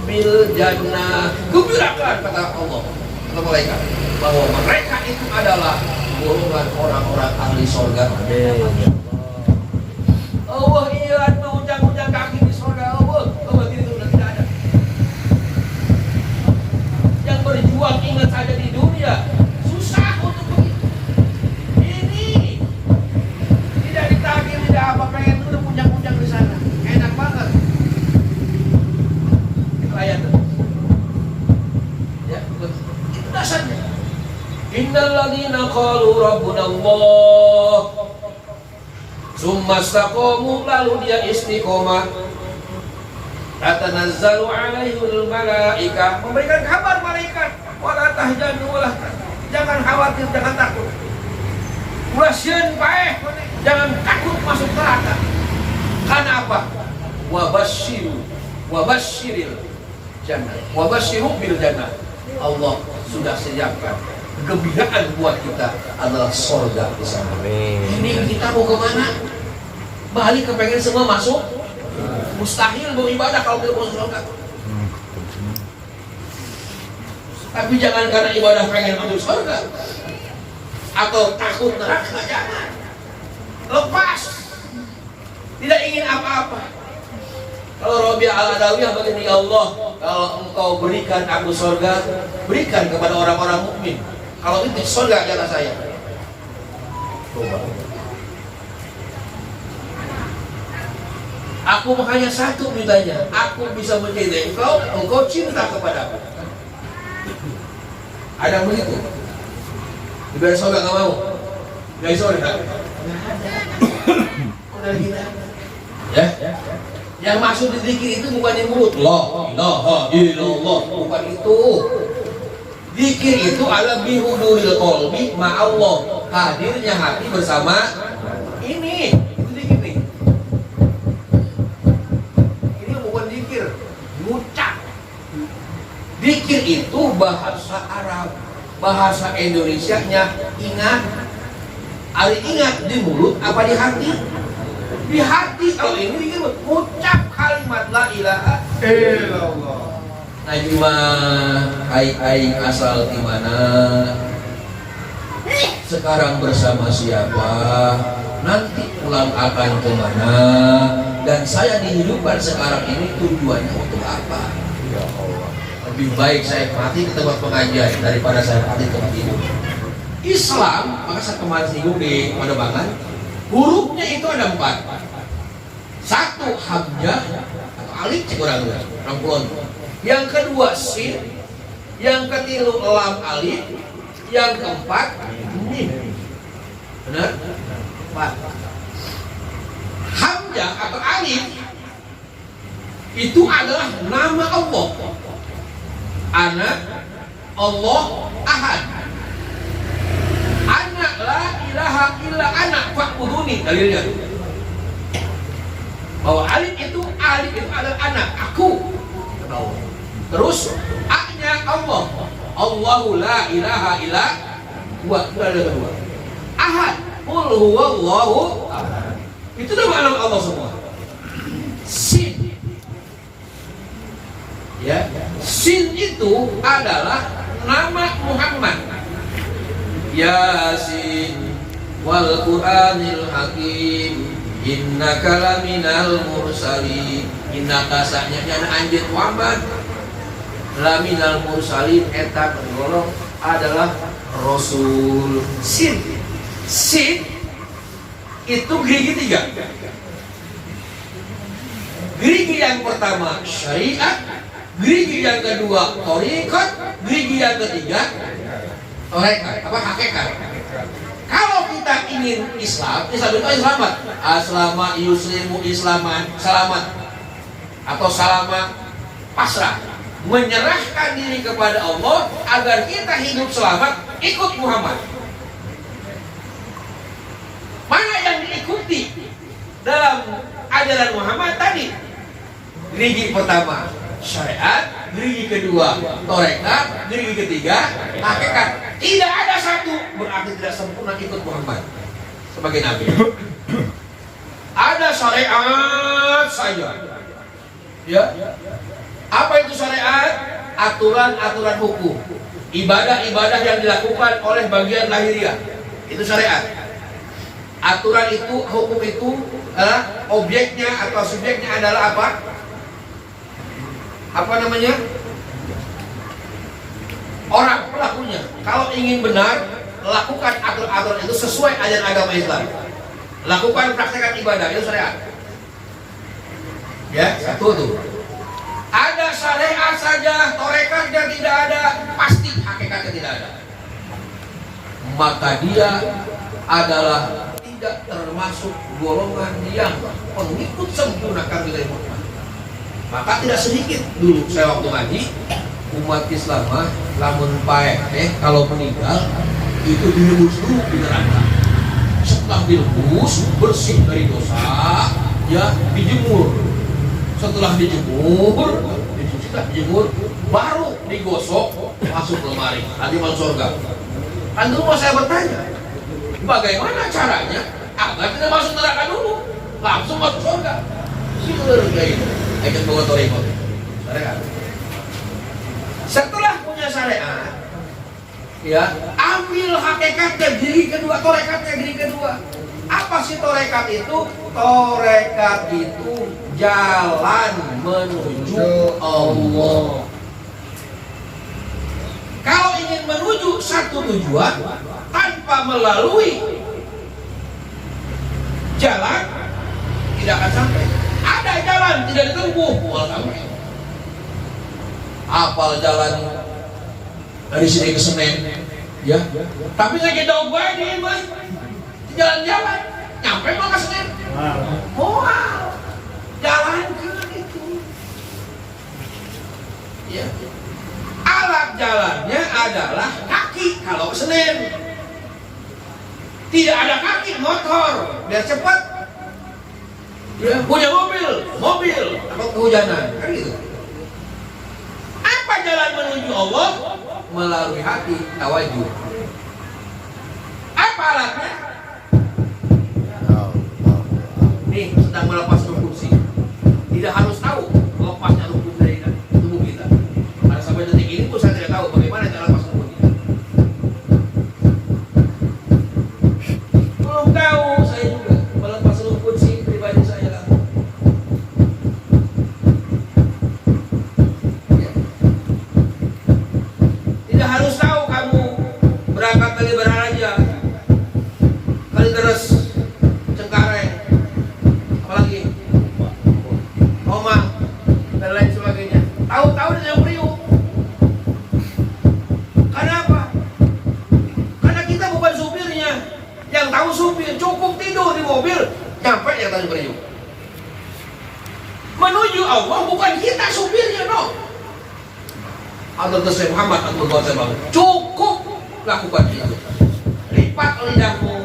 bil jannah, gembirakan kata Allah kepada malaikat bahwa mereka itu adalah golongan orang-orang ahli surga. Allah ingat menguncang-uncang kaki di surga. Allah itu sudah tidak ada. Yang berjuang ingat saja di dunia susah untuk begitu. Ini tidak ditagih, tidak apa, pengen udah puncang-puncang di sana, enak banget. Itu ayat itu. Ya, itu dasarnya. Innal ladzina qalu rabbuna Allah summastaqamu, lalu dia istiqomah. Tatanazzalu alaihul malaikah, memberikan kabar malaikat, wala tahzanu wala, jangan khawatir, jangan takut. Ulah sieun paeh, jangan takut masuk neraka. Karena apa? Wa basyiril jannah, wa basyiru bil jannah. Allah sudah siapkan kegembiraan buat kita adalah surga di sana. Ini kita mau kemana? Balik kepengen semua masuk? Mustahil beribadah kalau tidak masuk surga. Tapi jangan karena ibadah pengen masuk surga atau takut neraka, jangan. Lepas. Tidak ingin apa-apa. Kalau Rabi al-Adawiyah begini, ya Allah, kalau engkau berikan aku surga, berikan kepada orang-orang mukmin. Kalau itu surga adalah saya. Coba. Aku hanya satu mintanya, aku bisa mencintai engkau, engkau cinta kepadaku. Ada begitu? Diberi surga nggak mau? Nggak surga? Nggak ada. Udah gila. Ya? Yang maksud di zikir itu bukan di mulut. La ilaha illallah, bukan itu. Zikir itu ala bihuduril qalbi ma'allah, hadirnya hati bersama ini. Itu zikir nih. Ini bukan zikir, ngucap. Zikir itu bahasa Arab, bahasa Indonesianya ingat. Ari ingat di mulut apa di hati? Di hati. Kalau ini zikir ucap kalimat la ilaha illallah. Najma, hai asal di mana? Sekarang bersama siapa? Nanti pulang akan kemana? Dan saya dihidupkan sekarang ini tujuannya untuk apa? Ya Allah. Lebih baik saya mati ke tempat pengajian daripada saya mati ke tempat hidup. Islam, maka saya kemarin singgung di Pademangan, hurufnya itu ada 4. 1 hamzah atau alif kurang rampun. Yang kedua sin, yang ketiga lam alif, yang keempat mim. Benar? 4. Hamzah atau alif itu adalah nama Allah. Anak Allah Ahad. Anak la ilaha illa anak fa'buduni, dalilnya. Bahwa alif itu adalah anak, aku. Terus A-nya Allah. Allahu la ilaha illa huwa, itu ada kedua. Ahad, qul huwallahu ahad. Itu nama Allah semua. Sin. Ya, sin itu adalah nama Muhammad. Yasin wal Qur'anil Hakim, innaka laminal mursalin. Innaka sahnya anak anjir Muhammad, laminal mursalin eta tergolong adalah rasul. Sin itu gerigi 3. Gerigi yang pertama syariat, gerigi yang kedua thariqat, gerigi yang ketiga tarekat, hakikat. Kalau kita ingin Islam itu selamat. Aslama yuslimu islaman, selamat. Atau salama pasrah, menyerahkan diri kepada Allah agar kita hidup selamat, ikut Muhammad. Mana yang diikuti dalam ajaran Muhammad tadi? Gerigi pertama syariat, gerigi kedua tarekat, gerigi ketiga hakikat. Tidak ada satu berarti tidak sempurna ikut Muhammad sebagai nabi. Ada syariat saja. Ya. Apa itu syariat? Aturan-aturan hukum, ibadah-ibadah yang dilakukan oleh bagian lahiriah. Itu syariat. Aturan itu, hukum itu adalah objeknya atau subjeknya adalah apa? Apa namanya? Orang pelakunya. Kalau ingin benar, lakukan aturan-aturan itu sesuai ajaran agama Islam. Lakukan praktekkan ibadah, itu syariat. Ya, satu tuh. Ada syariat saja, tarekatnya tidak ada, pasti hakikatnya tidak ada. Maka dia adalah tidak termasuk golongan yang pengikut sempurna kami dari Muhammad. Maka tidak sedikit dulu saya waktu ngaji, umat Islam lamun pae kalau meninggal itu direbus dulu di neraka. Setelah direbus bersih dari dosa, ya dijemur. Setelah dijemur, baru digosok masuk lemari, nanti masuk surga. Kan dulu saya bertanya, bagaimana caranya agar tidak masuk neraka dulu, langsung masuk surga? Siapa kayak itu? Ikut bawa toriko. Syariat. Setelah punya syariat, ya ambil hakikatnya diri kedua, torekatnya diri kedua. Apa sih torekat itu? Torekat itu jalan menuju Allah. Kalau ingin menuju satu tujuan tanpa melalui jalan, tidak akan sampai. Ada jalan tidak ditempuh, mau sampai. Apal jalan dari sini ke Senen, ya. Tapi nggak jauh banget, mas. Jalan-jalan, nyampe mau ke Senen. Wow, jalan itu. Ya. Alat jalannya adalah kaki kalau ke Senen. Tidak ada kaki, motor, biar cepat. Ya, punya mobil, takut kehujanan, kan gitu. Apa jalan menuju Allah? Melalui hati, tawajuh. Apa alatnya? Nih, sedang melepas kursi. Tidak harus tahu melepasnya rukun dari tubuh kita. Pada sampai detik ini pun saya tidak tahu bagaimana cara lepas rukun kita. Belum tahu saya juga melepas rukun sih pribadi saya lah. Ya. Tidak harus tahu kamu berangkat dari Beraja, Kalideres, Cengkareng, apalagi Oma dan lain sebagainya. Tahu-tahu di Tanjung Priok. Kenapa? Karena kita bukan supirnya. Yang tahu supir, cukup tidur di mobil, nyampe yang Tanjung Priok. Menuju Allah bukan kita supirnya, no. Atau Syekh Muhammad atau Ghausal, cukup lakukan itu. Lipat lidahmu,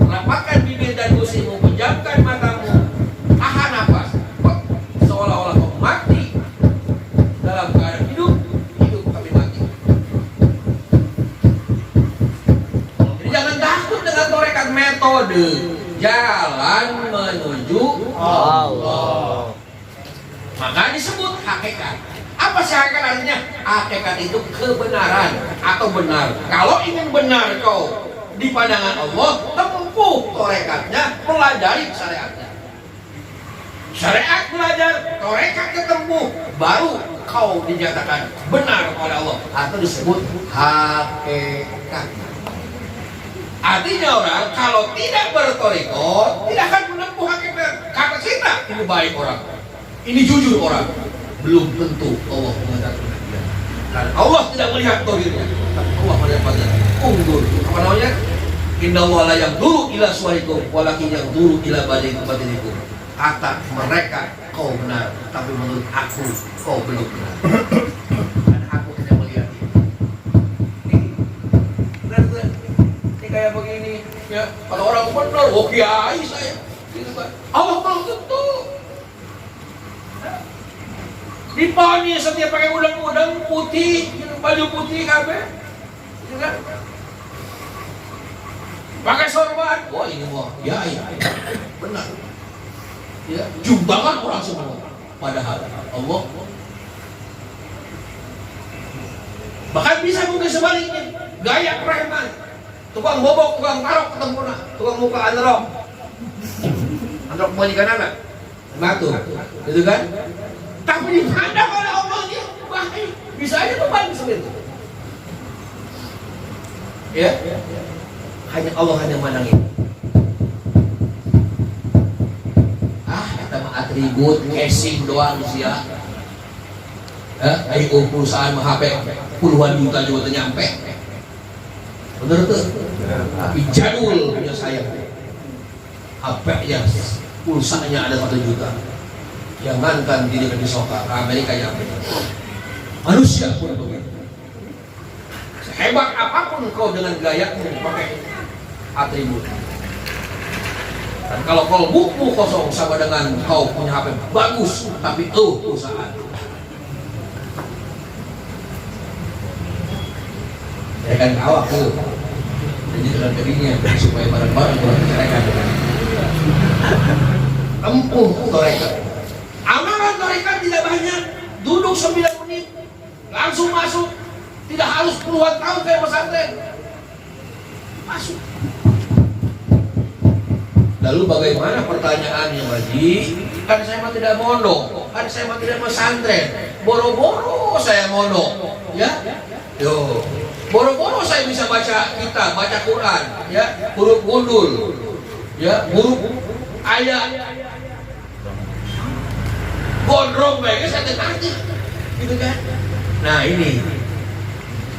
rapatkan bibir dan gusimu, pejamkan matamu, tahan nafas, seolah-olah kamu mati dalam keadaan hidup tapi mati. Jadi jangan takut dengan torekat metode, jalan menuju Allah. Maka disebut hakikat. Apa sih hakikat artinya? Hakikat itu kebenaran atau benar. Kalau ingin benar kau di pandangan Allah, tempuh torekatnya, pelajari syariatnya. Syariat belajar, tarekat ketemu, baru kau dinyatakan benar oleh Allah atau disebut hakikat. Artinya orang kalau tidak bertarekat tidak akan menempuh hakikat. Kata kita ini baik orang, ini jujur orang, belum tentu Allah mengatakan dia. Dan Allah tidak melihat dohirnya, tapi Allah melihat pada unggul. Apa namanya? Innallaha la yanzuru ila suwarikum walakin yanzuru ila batinikum. Kata mereka kau benar, tapi menurut aku kau belum benar. Dan aku tidak melihat ini. Benar. Ini kayak begini, ya. Kalau orang benar, oh kiai saya. Gitu kan. Allah belum tentu. Diponis setiap pakai udang-udang putih, baju putih kabeh. Gitu kan? Pakai sorban, wah ini wah, ya benar. Ya, jumbangan orang semua. Padahal Allah bahkan bisa mungkin sebaliknya, gaya preman, tukang bobok, tukang tarok ketemu nak, tukang muka androk majikan anak, batu, gitu kan? Tapi dipandang oleh Allah dia baik, bisa aja beban seperti itu. Ya, hanya Allah hanya menang itu. Atribut, casing doang sia. Ayo perusahaan mah HP puluhan juta juga nyampe. Bener tuh. Tapi jadul punya saya. HP-nya pulsanya ada 1 juta. Jangankan di Soka, Amerika nyampe. Manusia pun begitu. Sehebat apapun kau dengan gayamu pakai atribut. Dan kalau kolbumu kosong sama dengan kau punya HP bagus, tapi perusahaan. Ya kan kawak tuh. Jadi dengan dirinya supaya barang-barang kurang diceraikan dengan tempuh tarekat. Amalan tarekat tidak banyak, duduk 9 menit, langsung masuk. Tidak harus puluhan tahun kayak pesantren. Masuk. Lalu bagaimana pertanyaannya, Haji? Kan saya mah tidak mondok, kan saya mah tidak pesantren. Boro-boro saya mondok, ya? Yo, boro-boro saya bisa baca kitab, baca Quran, ya? Huruf gundul, ya? Huruf ayat. Gondrong baiknya saya ngerti, gitu kan? Nah ini,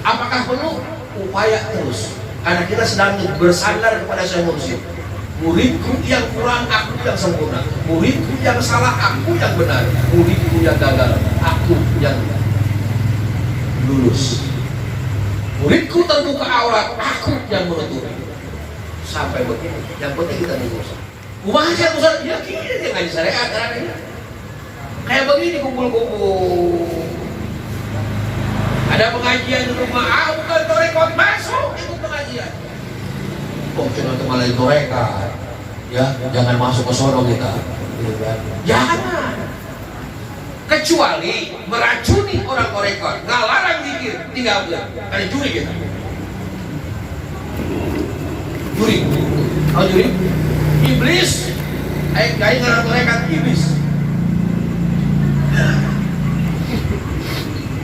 apakah perlu upaya terus? Karena kita sedang bersandar kepada Syekh Mursyid. Muridku yang kurang, aku yang sempurna. Muridku yang salah, aku yang benar. Muridku yang gagal, aku yang lulus. Muridku terbuka aurat, aku yang menutup. Sampai begini, yang penting kita lulus. Kumaha aja Ustaz, ya gini dia ngaji syariat caranya. Kayak begini kumpul-kumpul. Ada pengajian di rumah, bukan tarekat, masuk ikut pengajian. Kok cuma malah itu mereka, ya jangan masuk ke sono kita, jangan. Kecuali meracuni orang tarekat, ngalarang zikir, tinggalkan, karena juri kita. Juri, kalau juri, iblis, kayak ngarang tarekat iblis.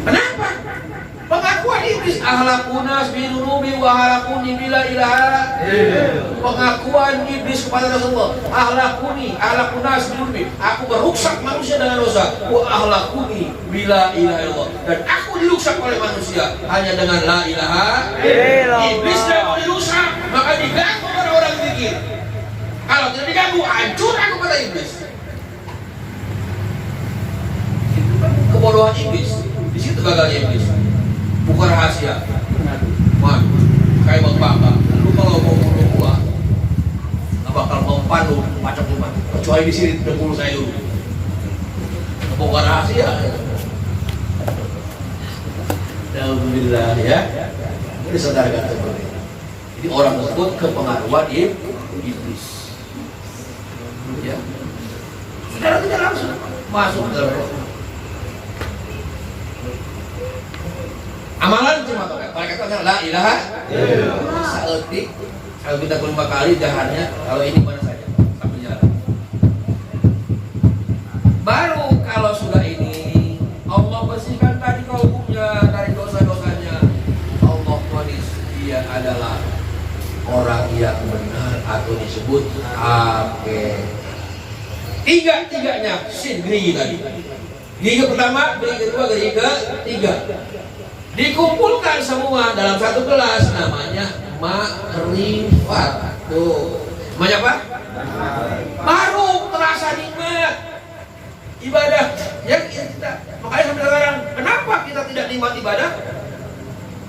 Kenapa? Pengakuan iblis ahlakunas binurubi wa ahlakuni bila ilaha. Pengakuan iblis kepada Rasulullah, ahlakunas binurubi, aku beruksak manusia dengan dosa, wa ahlakuni bila ilaha illallah, dan aku diruksak oleh manusia hanya dengan la ilaha illallah. Iblis tidak mau dirusak, maka diganggu oleh orang zikir. Kalau tidak diganggu, hancur aku kata iblis. Itu kan kebodohan iblis. Di situ gagalnya iblis. Bukan rahasia. Man, kayak Bang Bangga. Lu kalau mau bunuh gua, nggak bakal mau pandu macam rumah. Kecuali di sini udah bunuh saya dulu. Bukan rahasia. Alhamdulillah ya. Ini saudarakan seperti ini. Jadi orang tersebut kepengaruhan iblis. Ya. Saudara tidak langsung masuk dalam amalan cuma mereka kata la ilaha illallah. Saeutik kalau kita 5 kali jahannya, kalau ini mana saja sambil jalan. bersihkan tadi kalbunya dari dosa-dosanya. Allah vonis dia adalah orang yang benar atau disebut kafir. Tiga-tiganya sin gerigi tadi. Gerigi pertama, gerigi kedua, gerigi ketiga. Dikumpulkan semua dalam satu gelas, namanya makrifat. Tuh, namanya apa? Baru terasa nikmat ibadah. Yang kita, makanya sampai sekarang, kenapa kita tidak nikmat ibadah?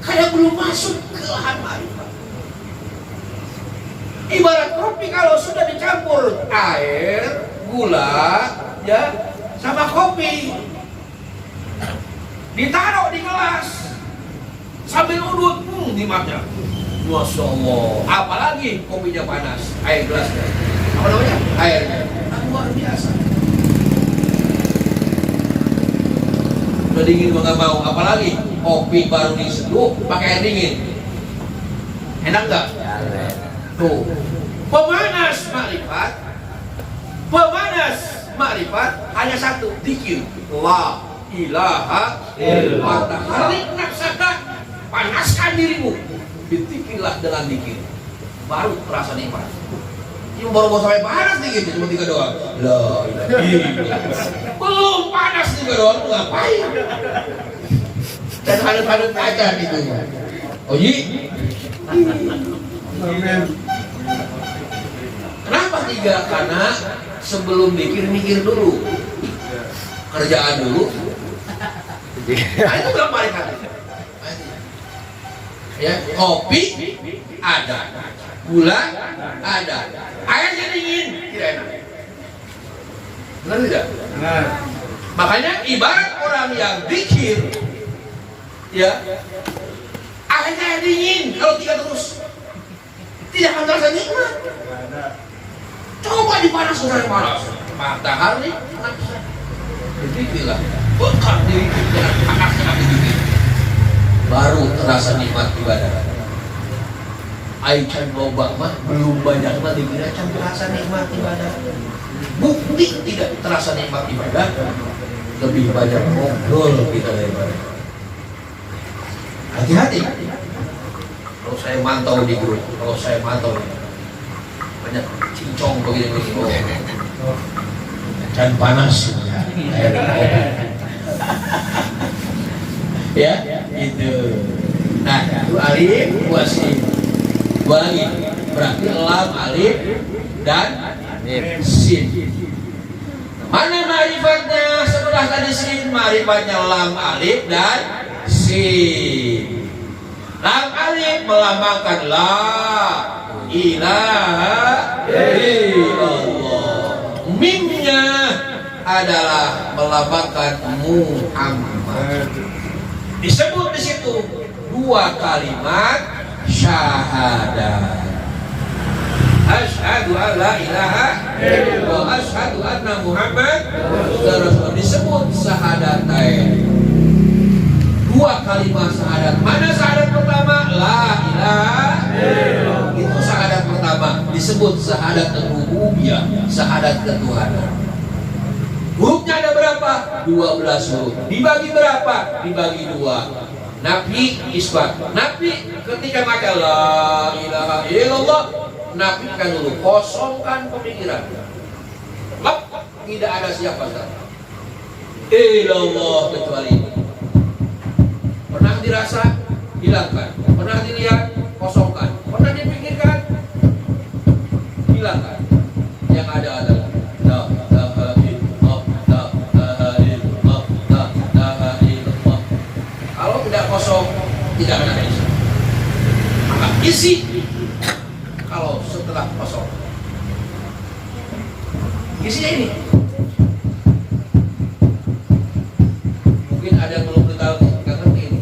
Karena belum masuk ke lahan marifat. Ibarat kopi kalau sudah dicampur air, gula, ya, sama kopi, ditaruh di gelas sambil udut, nikmatnya, masya Allah. Apalagi kopinya panas, air gelasnya, apa namanya? Airnya, luar biasa. Udah dingin nggak mau, apalagi kopi baru diseduh pakai air dingin, enak nggak? Tuh, pemanas makrifat hanya satu, zikir, la ilaha illallah. Tarik nafsaka, panaskan dirimu, berzikirlah dengan zikir, baru terasa nikmat. Ini baru mau sampai panas dikit, cuma 3 doang. La ilaha illallah. Belum panas 3 doang, ngapain? Dan panas-panas aja gitu. Oh iya. Kenapa 3? Karena sebelum mikir dulu, kerjaan dulu. Nah, itu berapa hari? Ya, kopi ada, gula ada, airnya dingin, tidak enak. Benar tidak? Benar. Makanya ibarat orang yang zikir, ya, airnya dingin. Kalau 3 terus, tidak akan terasa nikmat. Coba dipanas dengan panas, matahari panas. Begitulah, bekal diri dengan panasnya begitu, baru terasa nikmat ibadah. Aican loba mah belum banyak mah dikira can terasa nikmat ibadah. Bukti tidak terasa nikmat ibadah, lebih banyak ngobrol kita daripada. Hati-hati. Kalau saya mantau di grup, banyak cincong begini-begini. Oh, can panas ya, itu. Nah, itu alif wasin. 2 lagi, berarti lam, alif dan sin. Mana ma'rifatnya setelah tadi sin? Ma'rifatnya lam, alif dan sin. Lam alif melambangkan la ilaha illallah. Mimnya adalah melambangkan Muhammad. Disebut di situ 2 kalimat syahadat. Asyhadu an la ilaha illallah wa asyhadu anna Muhammad rasulullah. Disebut syahadatain. 2 kalimat syahadat. Mana syahadat pertama? La ilaha illallah. Itu syahadat pertama. Disebut syahadat rububiyah, syahadat ketuhanan. Hurufnya ada berapa? 12 huruf. Dibagi berapa? Dibagi 2. Nafi isbat. Nafi ketika baca la ilaha illallah, nafikan dulu, kosongkan pemikiran. Lep, tidak ada siapa saja. Illallah kecuali. Pernah dirasa, hilangkan. Pernah dilihat, kosongkan. Pernah dipikirkan, hilangkan. Yang ada adalah kosong, tidak ada isi. Maka isi kalau setelah kosong. Isinya ini. Mungkin ada yang belum tahu, nggak ngerti ini.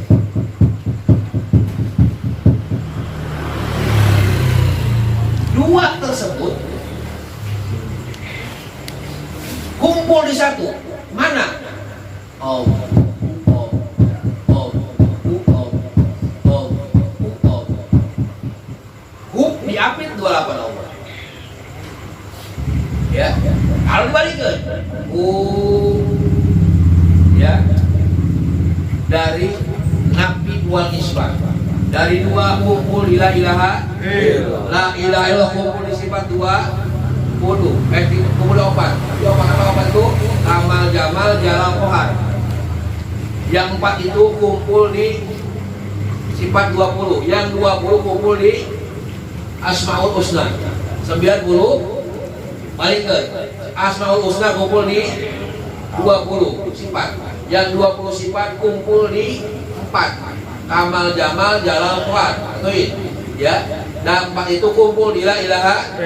Dua tersebut kumpul di satu. Mana? Allah. Diapit 28 Allah. Ya, kalau dibalikin, ya, dari nafi wal isbat. Dari dua kumpul di la ilaha illallah, kumpul di sifat 20. Kumpul di opat. Di opat itu amal jamal jalal kohar. Yang 4 itu kumpul di sifat 20. Yang 20 kumpul di asmaul husna. 90 balik ke asmaul husna kumpul di 20 sifat. Yang 20 sifat kumpul di 4. Amal jamal jalal kohar. Ya. Dan 4 itu kumpul di la ilaha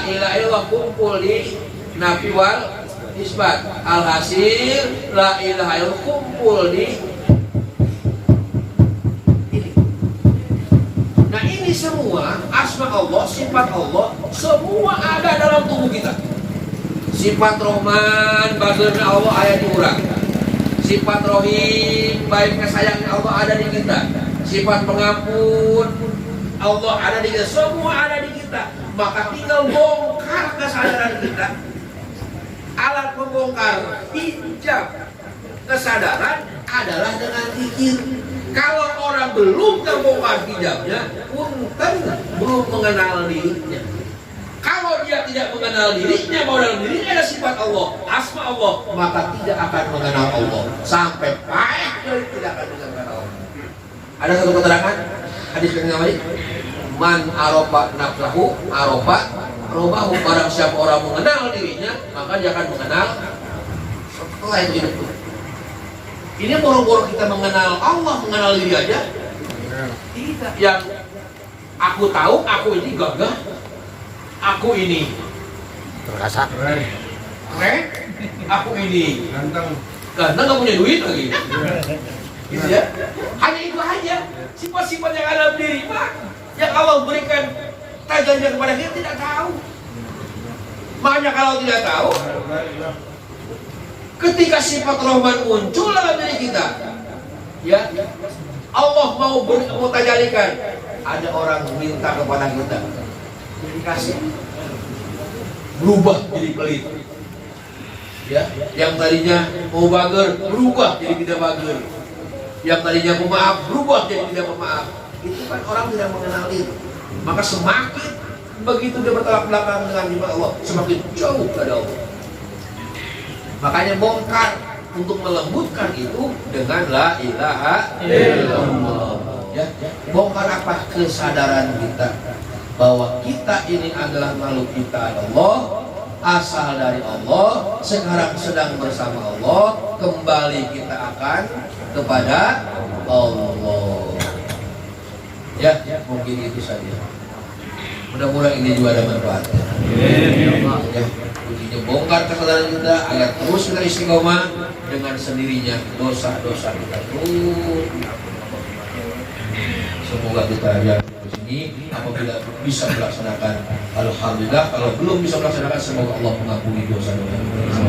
illallah, kumpul di nafi wal isbat. Alhasil la ilaha illallah kumpul di ini. Nah, ini semua asma Allah, sifat Allah, semua ada dalam tubuh kita. Sifat Rahman, basirnya Allah ada di urang. Sifat Rohim, baik kesayangan Allah ada di kita. Sifat pengampun Allah ada di kita. Semua ada di kita. Maka tinggal bongkar kesadaran kita. Alat membongkar hijab kesadaran adalah dengan zikir. Kalau orang belum terbongkar hijabnya, punten belum mengenal dirinya. Kalau dia tidak mengenal dirinya, bahwa dalam dirinya ada sifat Allah, asma Allah, maka tidak akan mengenal Allah. Sampai payah tidak akan mengenal Allah. Ada satu keterangan hadis yang Nabi, man aroba nafsahu aroba robahu. Barang siapa orang mengenal dirinya, maka dia akan mengenal setelah itu hidup. Ini boro-boro kita mengenal Allah, mengenal diri aja tidak. Yang aku tahu, aku ini gagah, aku ini Terasa. keren, aku ini ganteng, gak punya duit lagi. Gitu ya. Hanya itu aja. Sifat-sifat yang ada dalam diri mah yang Allah berikan tajamnya kepada kita tidak tahu. Makanya kalau tidak tahu, ketika sifat Rahman muncul dalam diri kita, ya Allah mau tajalikan, ada orang minta kepada kita, dikasih, berubah jadi pelit. Ya, yang tadinya mau bager berubah jadi tidak bager. Yang tadinya pemaaf berubah jadi tidak pemaaf. Itu kan orang tidak mengenal diri. Maka semakin begitu dia bertolak belakang dengan firman Allah, semakin jauh dari Allah. Makanya bongkar untuk melembutkan itu dengan la ilaha illallah. Ya, bongkar apa? Kesadaran kita bahwa kita ini adalah makhluk kita Allah, asal dari Allah, sekarang sedang bersama Allah, kembali kita akan kepada Allah. Ya, mungkin itu saja. Mudah-mudahan ini juga ada manfaatnya. Ya, kuncinya bongkar kesadaran kita agar terus kita istiqomah, dengan sendirinya dosa-dosa kita terus. Semoga kita lihat di sini apabila bisa melaksanakan, alhamdulillah. Kalau belum bisa melaksanakan, semoga Allah mengampuni dosa-dosa kita.